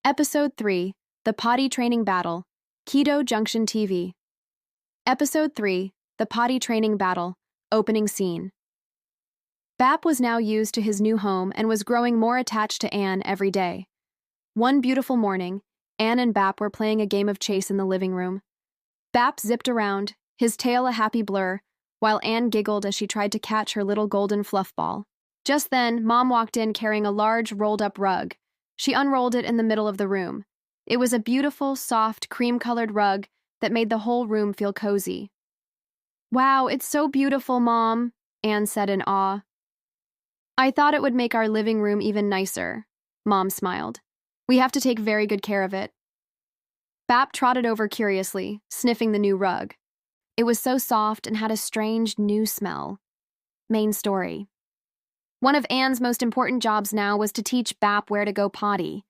Episode 3, The Potty Training Battle, Kido Junction TV. Episode 3, The Potty Training Battle, Opening Scene. Bap was now used to his new home and was growing more attached to Anne every day. One beautiful morning, Anne and Bap were playing a game of chase in the living room. Bap zipped around, his tail a happy blur, while Anne giggled as she tried to catch her little golden fluffball. Just then, Mom walked in carrying a large, rolled-up rug. She unrolled it in the middle of the room. It was a beautiful, soft, cream-colored rug that made the whole room feel cozy. "Wow, it's so beautiful, Mom," Anne said in awe. "I thought it would make our living room even nicer," Mom smiled. "We have to take very good care of it." Bap trotted over curiously, sniffing the new rug. It was so soft and had a strange, new smell. Main story. One of Anne's most important jobs now was to teach Bap where to go potty.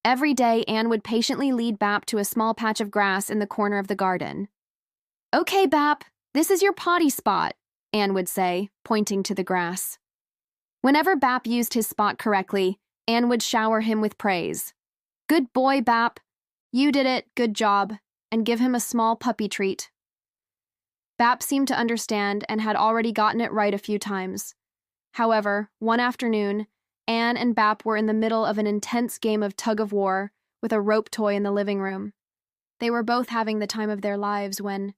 Every day, Anne would patiently lead Bap to a small patch of grass in the corner of the garden. "Okay, Bap, this is your potty spot," Anne would say, pointing to the grass. Whenever Bap used his spot correctly, Anne would shower him with praise. "Good boy, Bap. You did it, good job," and give him a small puppy treat. Bap seemed to understand and had already gotten it right a few times. However, one afternoon, Anne and Bap were in the middle of an intense game of tug-of-war with a rope toy in the living room. They were both having the time of their lives when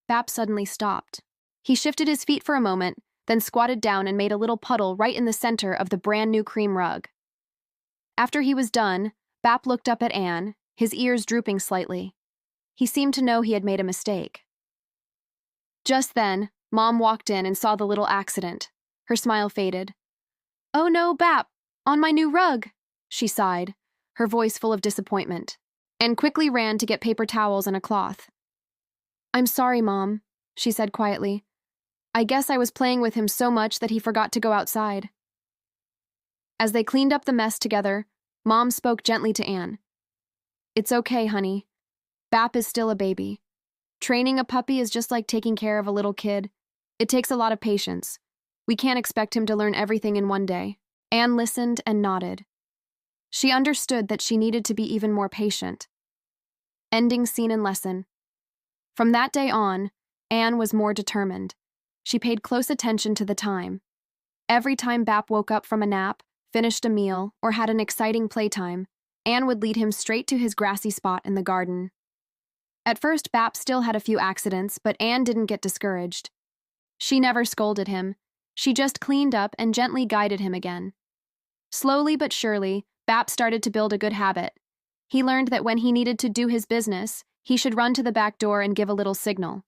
Bap suddenly stopped. He shifted his feet for a moment, then squatted down and made a little puddle right in the center of the brand-new cream rug. After he was done, Bap looked up at Anne, his ears drooping slightly. He seemed to know he had made a mistake. Just then, Mom walked in and saw the little accident. Her smile faded. "Oh no, Bap, on my new rug," she sighed, her voice full of disappointment, and quickly ran to get paper towels and a cloth. "I'm sorry, Mom," she said quietly. "I guess I was playing with him so much that he forgot to go outside." As they cleaned up the mess together, Mom spoke gently to Anne. "It's okay, honey. Bap is still a baby. Training a puppy is just like taking care of a little kid. It takes a lot of patience. We can't expect him to learn everything in one day." Anne listened and nodded. She understood that she needed to be even more patient. Ending scene and lesson. From that day on, Anne was more determined. She paid close attention to the time. Every time Bap woke up from a nap, finished a meal, or had an exciting playtime, Anne would lead him straight to his grassy spot in the garden. At first, Bap still had a few accidents, but Anne didn't get discouraged. She never scolded him. She just cleaned up and gently guided him again. Slowly but surely, Bap started to build a good habit. He learned that when he needed to do his business, he should run to the back door and give a little signal.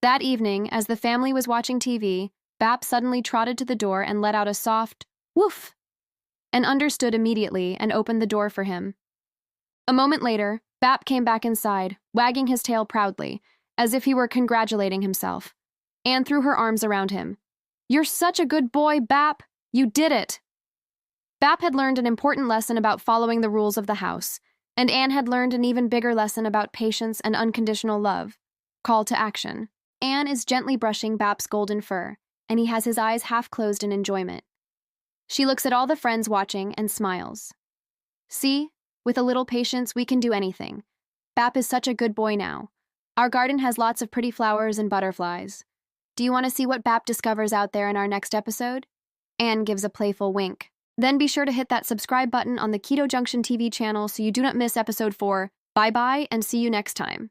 That evening, as the family was watching TV, Bap suddenly trotted to the door and let out a soft woof, and understood immediately and opened the door for him. A moment later, Bap came back inside, wagging his tail proudly, as if he were congratulating himself. Anne threw her arms around him. "You're such a good boy, Bap! You did it!" Bap had learned an important lesson about following the rules of the house, and Anne had learned an even bigger lesson about patience and unconditional love. Call to action. Anne is gently brushing Bap's golden fur, and he has his eyes half closed in enjoyment. She looks at all the friends watching and smiles. "See? With a little patience, we can do anything. Bap is such a good boy now. Our garden has lots of pretty flowers and butterflies. Do you want to see what Bap discovers out there in our next episode?" Anne gives a playful wink. Then be sure to hit that subscribe button on the Kido Junction TV channel so you do not miss episode 4. Bye-bye and see you next time.